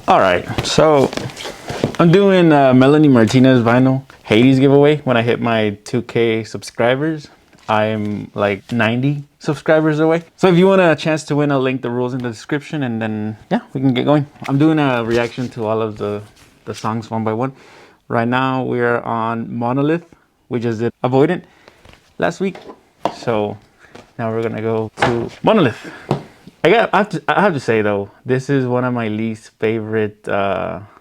All right, so I'm doing Melanie Martinez vinyl Hades giveaway when I hit my 2K subscribers. I'm like 90 subscribers away. So if you want a chance to win, I'll link the rules in the description, and then yeah, we can get going. I'm doing a reaction to all of the songs one by one. Right now we are on Monolith. We just did Avoidant last week. So now we're gonna go to Monolith. I have to say though, this is one of my least favorite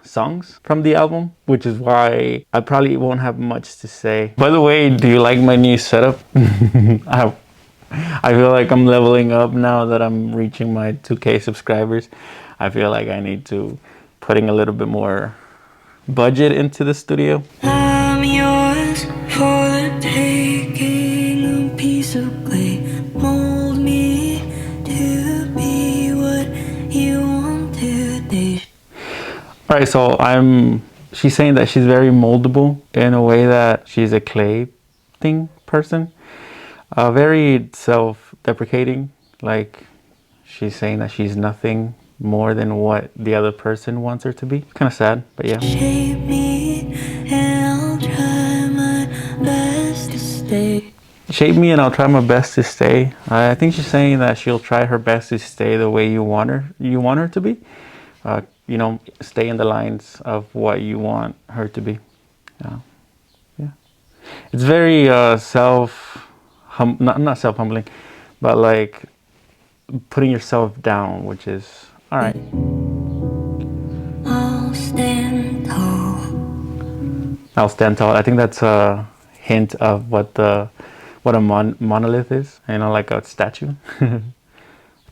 songs from the album, which is why I probably won't have much to say. By the way, do you like my new setup? I feel like I'm leveling up now that I'm reaching my 2K subscribers. I feel like I need to putting a little bit more budget into the studio. I'm yours for the taking, a piece of clay, mold me to be what you want today. All right, so she's saying that she's very moldable in a way that she's a clay thing person. Very self-deprecating, like she's saying that she's nothing more than what the other person wants her to be. Kind of sad, but yeah. Shape me and I'll try my best to stay. Shape me and I'll try my best to stay. I think she's saying that she'll try her best to stay the way you want her to be. You know, stay in the lines of what you want her to be. Yeah. It's very not self-humbling, but like putting yourself down, which is all right. I'll stand tall. I'll stand tall. I think that's a hint of what a monolith is. You know, like a statue,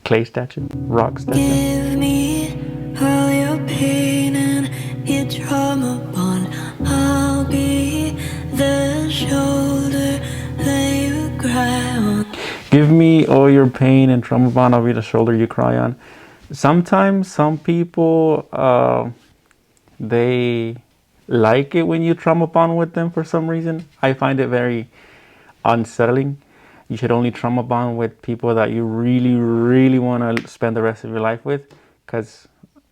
clay statue, rock statue. Give me all your pain and your trauma bond. I'll be the shoulder that you cry on. Give me all your pain and trauma bond. I'll be the shoulder you cry on. Sometimes some people they like it when you trauma bond with them for some reason. I find it very unsettling. You should only trauma bond with people that you really, really want to spend the rest of your life with, because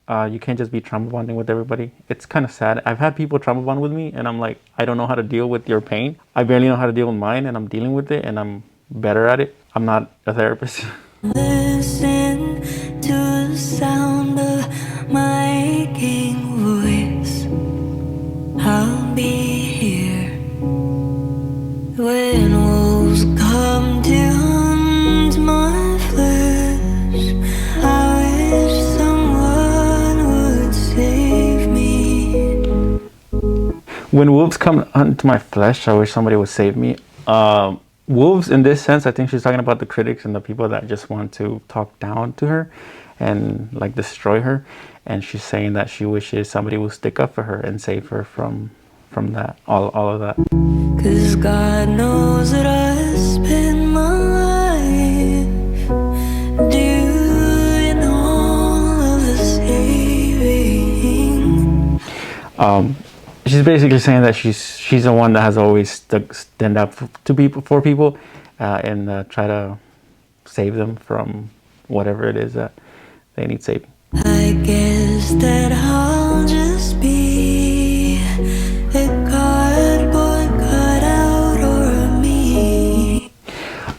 you can't just be trauma bonding with everybody. It's kind of sad. I've had people trauma bond with me and I'm like, I don't know how to deal with your pain. I barely know how to deal with mine, and I'm dealing with it and I'm better at it. I'm not a therapist. Listen to the sound of my aching voice. I'll be here when wolves come to hunt my flesh. I wish someone would save me. When wolves come hunt my flesh, I wish somebody would save me. Wolves, in this sense, I think she's talking about the critics and the people that just want to talk down to her and like destroy her. And she's saying that she wishes somebody would stick up for her and save her from that, all of that. 'Cause God knows that I spend my life doing all of the saving. She's basically saying that she's the one that has always stand up for people and try to save them from whatever it is that they need saving. I guess that I'll just be a cardboard cutout or a meme.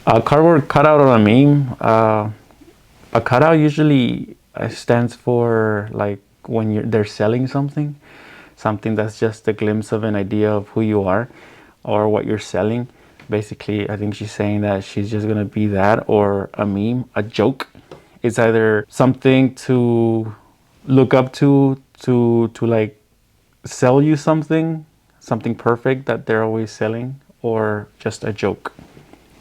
A cardboard cutout or a meme. A cutout usually stands for like when they're selling something that's just a glimpse of an idea of who you are or what you're selling. Basically, I think she's saying that she's just gonna be that, or a meme, a joke. It's either something to look up to like sell you something perfect that they're always selling, or just a joke.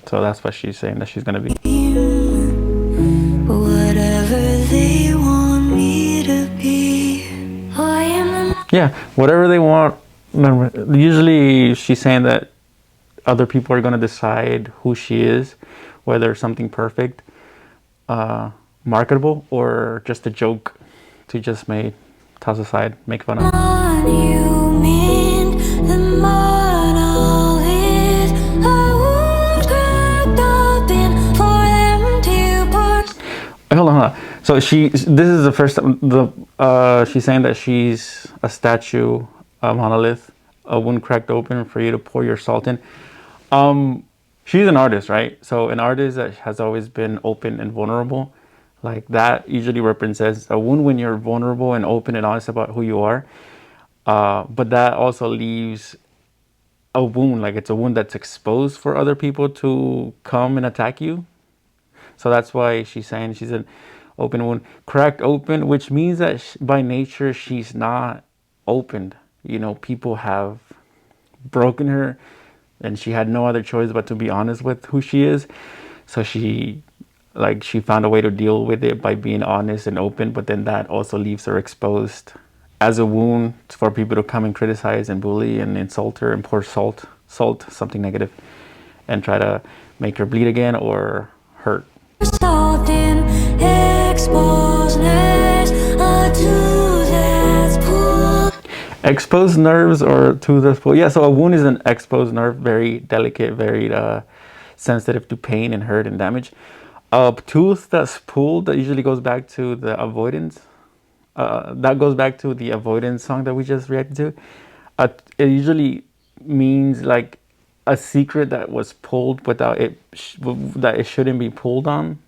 So that's what she's saying that she's gonna be. Whatever they want me to be, I am. Yeah, whatever they want. Usually she's saying that other people are going to decide who she is, whether something perfect, marketable, or just a joke to just toss aside, make fun of. You mean the monolith I was cracked open for them to burst. Hold on. So this is the first time she's saying that she's a statue, a monolith, a wound cracked open for you to pour your salt in. She's an artist, right? So an artist that has always been open and vulnerable, like that usually represents a wound when you're vulnerable and open and honest about who you are. But that also leaves a wound, like it's a wound that's exposed for other people to come and attack you. So that's why she's saying she's an open wound, cracked open, which means that by nature she's not opened. You know, people have broken her and she had no other choice but to be honest with who she is. So she found a way to deal with it by being honest and open, but then that also leaves her exposed as a wound for people to come and criticize and bully and insult her and pour salt, something negative, and try to make her bleed again or hurt. Exposed nerves or tooth that's pulled. Yeah, so a wound is an exposed nerve, very delicate, very sensitive to pain and hurt and damage. A tooth that's pulled, that usually goes back to the avoidance. That goes back to the avoidance song that we just reacted to. It usually means like a secret that was pulled without it, that it shouldn't be pulled on.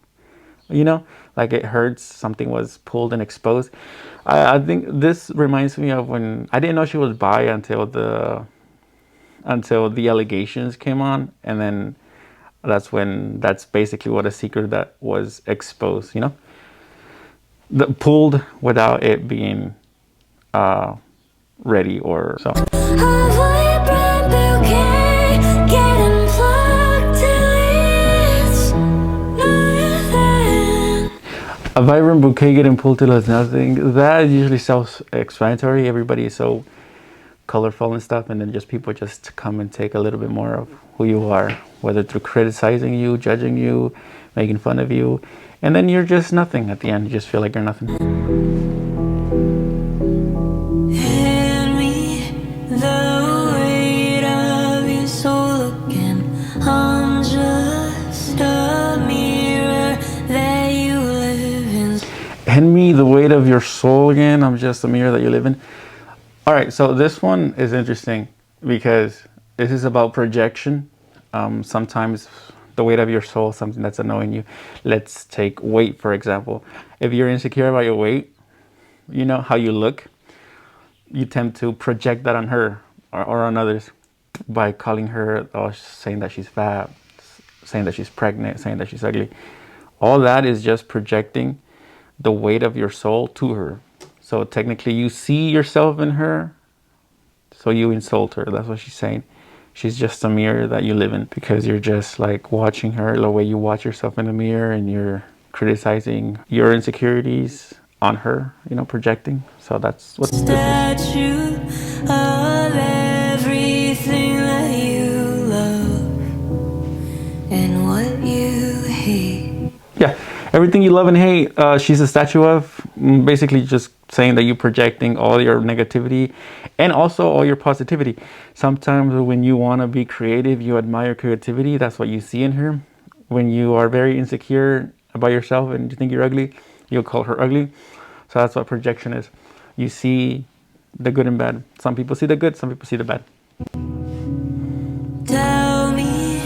You know, like it hurts, something was pulled and exposed. I think this reminds me of when I didn't know she was bi until the allegations came on, and then that's basically what a secret that was exposed, you know, pulled without it being ready or so. A vibrant bouquet getting pulled till it's nothing. That is usually self-explanatory. Everybody is so colorful and stuff, and then just people just come and take a little bit more of who you are, whether through criticizing you, judging you, making fun of you, and then you're just nothing at the end. You just feel like you're nothing. Hand me the weight of your soul again. I'm just a mirror that you live in. Hand me the weight of your soul again. I'm just a mirror that you live in. All right, so this one is interesting because this is about projection. Sometimes the weight of your soul, something that's annoying you. Let's take weight, for example. If you're insecure about your weight, you know, how you look, you tend to project that on her or on others by calling her or saying that she's fat, saying that she's pregnant, saying that she's ugly. All that is just projecting the weight of your soul to her. So technically you see yourself in her, so you insult her. That's what she's saying. She's just a mirror that you live in because you're just like watching her the way you watch yourself in the mirror, and you're criticizing your insecurities on her, you know, projecting. So that's what this is. Statue of everything that you love and what you hate. Yeah, everything you love and hate, she's a statue of. Basically just saying that you're projecting all your negativity and also all your positivity. Sometimes when you want to be creative, you admire creativity. That's what you see in her. When you are very insecure about yourself and you think you're ugly, you'll call her ugly. So that's what projection is. You see the good and bad. Some people see the good, some people see the bad. Tell me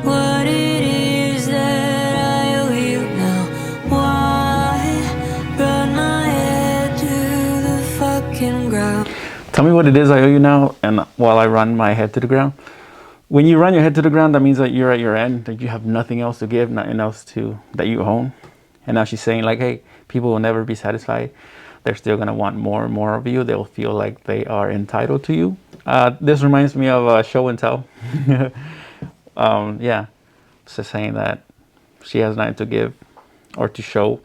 what it is that I owe you now. Why run my head to the fucking ground? Tell me what it is I owe you now, and while I run my head to the ground. When you run your head to the ground, that means that you're at your end, that you have nothing else to give, nothing else that you own. And now she's saying like, hey, people will never be satisfied. They're still gonna want more and more of you. They'll feel like they are entitled to you. This reminds me of show and tell. Yeah, it's just saying that she has nothing to give or to show.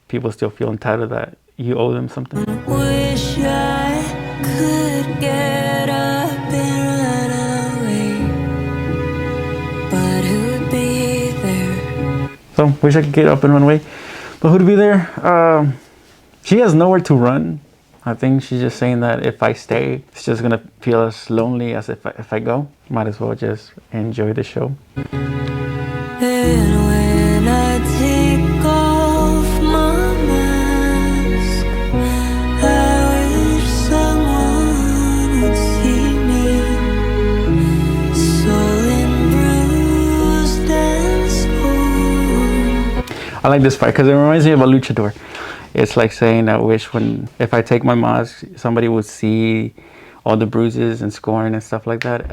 People still feel entitled that you owe them something. Wish I could get up and run away, but who'd be there? So wish I could get up and run away, but who'd be there? She has nowhere to run. I think she's just saying that if I stay, it's just gonna feel as lonely as if I go. Might as well just enjoy the show. And when I take off my I like this part because it reminds me of a luchador. It's like saying, I wish if I take my mask, somebody would see all the bruises and scoring and stuff like that.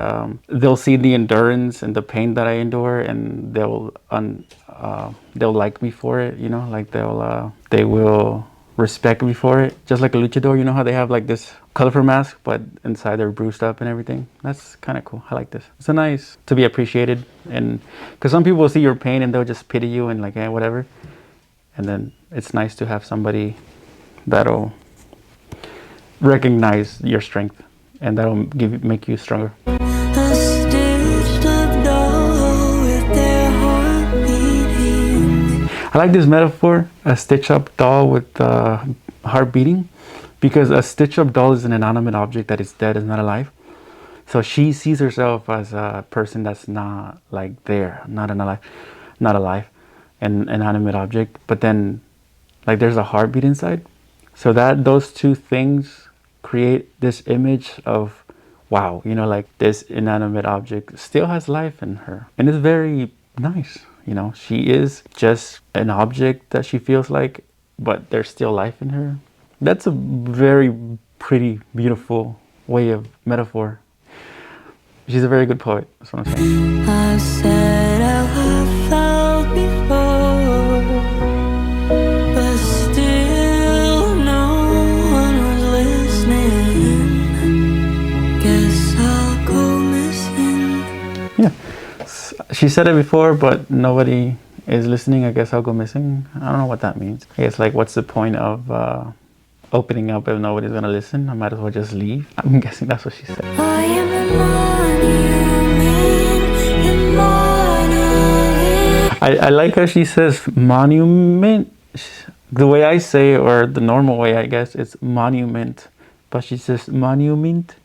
They'll see the endurance and the pain that I endure, and they'll like me for it. You know, like they will respect me for it. Just like a luchador, you know how they have like this colorful mask, but inside they're bruised up and everything. That's kind of cool. I like this. It's a nice to be appreciated, and because some people will see your pain and they'll just pity you and like, whatever. And then it's nice to have somebody that'll recognize your strength and that'll make you stronger. A stitched up doll with their heart beating. I like this metaphor, a stitched up doll with heart beating, because a stitched up doll is an inanimate object that is dead, is not alive. So she sees herself as a person that's not like there, not alive, an inanimate object. But then, like, there's a heartbeat inside. So those two things create this image of, wow, you know, like this inanimate object still has life in her, and it's very nice. You know, she is just an object that she feels like, but there's still life in her. That's a very pretty, beautiful way of metaphor. She's a very good poet. That's what I'm saying. I've said how I felt before, but still no one was listening. Guess I'll go missing. Yeah. She said it before, but nobody is listening. I guess I'll go missing. I don't know what that means. I guess, like, what's the point of opening up if nobody's gonna listen? I might as well just leave. I'm guessing that's what she said. I am a monument. I like how she says monument. The way I say, or the normal way, I guess, it's monument, but she says monument,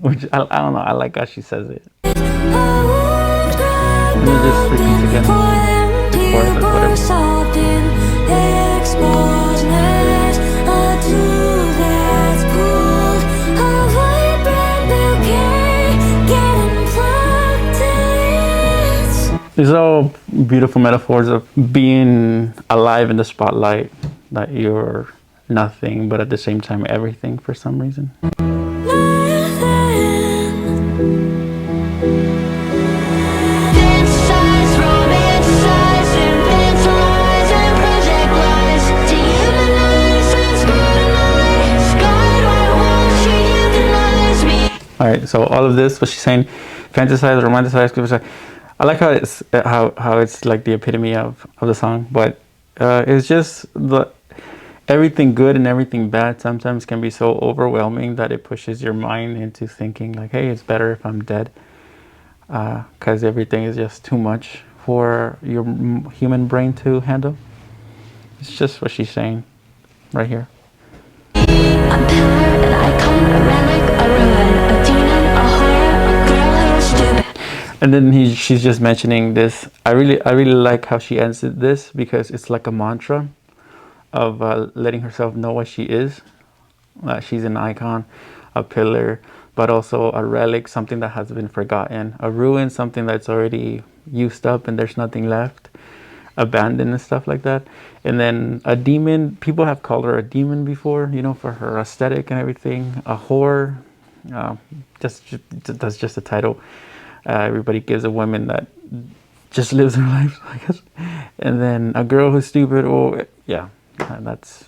which I don't know. I like how she says it. Let me just repeat again. Or whatever. These are all beautiful metaphors of being alive in the spotlight, that you're nothing, but at the same time everything for some reason. All right, so all of this, what she's saying, fantasize, romanticize. I like how it's like the epitome of the song, but it's just everything good and everything bad sometimes can be so overwhelming that it pushes your mind into thinking like, hey, it's better if I'm dead, because everything is just too much for your human brain to handle. It's just what she's saying right here. A pillar, an icon, a relic, a ruin, a demon, a horror, a girl who is stupid. And then she's just mentioning this. I really like how she ends this, because it's like a mantra of letting herself know what she is. She's an icon, a pillar, but also a relic, something that has been forgotten, a ruin, something that's already used up and there's nothing left, abandoned and stuff like that. And then a demon, people have called her a demon before, you know, for her aesthetic and everything. A whore, that's just a title. Everybody gives a woman that just lives her life, I guess. And then a girl who's stupid. Oh, yeah, that's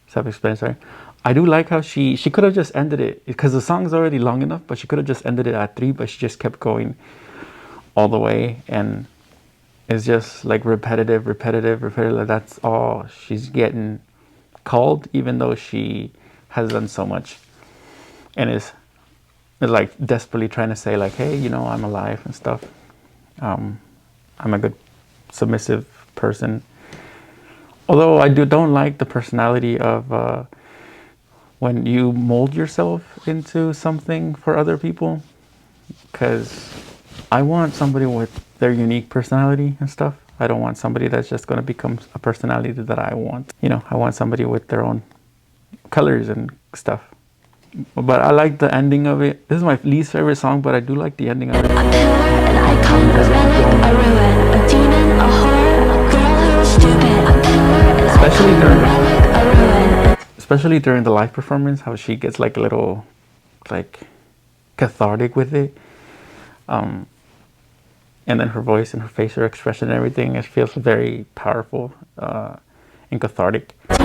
self-explanatory. I do like how she could have just ended it, because the song's already long enough, but she could have just ended it at 3, but she just kept going all the way, and it's just like repetitive. That's all she's getting called, even though she has done so much, and is like desperately trying to say like, hey, you know, I'm alive and stuff. I'm a good submissive person. Although I don't like the personality of when you mold yourself into something for other people, because I want somebody with their unique personality and stuff. I don't want somebody that's just going to become a personality that I want. You know, I want somebody with their own colors and stuff. But I like the ending of it. This is my least favorite song, but I do like the ending of it. A pillar, an icon, a relic, a ruin, a demon, a horror, a girl especially during the live performance, how she gets like a little like cathartic with it, and then her voice and her facial expression and everything, it feels very powerful and cathartic. I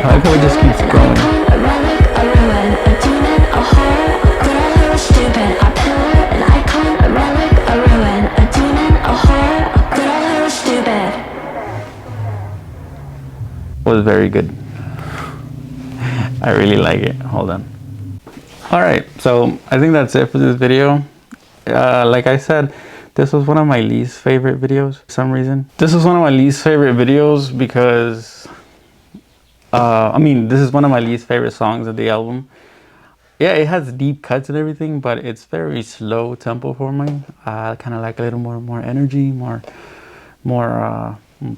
like how it just keeps going. Was very good. I really like it. Hold on. Alright, so I think that's it for this video. Like I said, this was one of my least favorite videos for some reason. This was one of my least favorite videos because I mean, this is one of my least favorite songs of the album. Yeah, it has deep cuts and everything, but it's very slow tempo for me. I kind of like a little more energy, more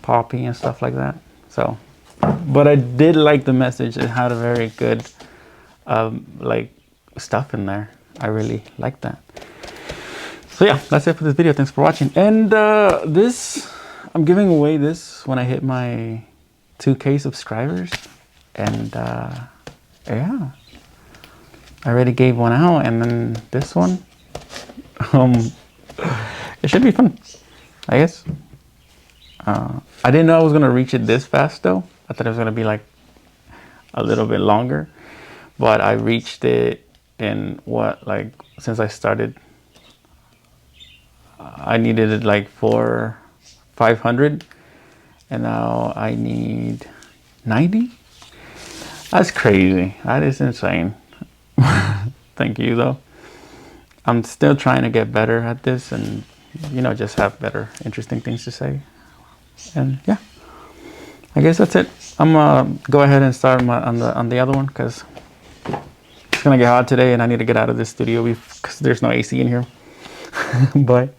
poppy and stuff like that. So, but I did like the message. It had a very good like stuff in there. I really liked that. So yeah, that's it for this video. Thanks for watching. And this, I'm giving away this when I hit my 2K subscribers. And yeah, I already gave one out, and then this one, it should be fun, I guess. I didn't know I was gonna reach it this fast though. I thought it was gonna be like a little bit longer, but I reached it in what, like, since I started, I needed it like 500, and now I need 90. That's crazy. That is insane. Thank you though. I'm still trying to get better at this, and you know, just have better, interesting things to say. And yeah, I guess that's it. I'm gonna go ahead and start on the other one because it's gonna get hot today, and I need to get out of this studio because there's no AC in here. Bye.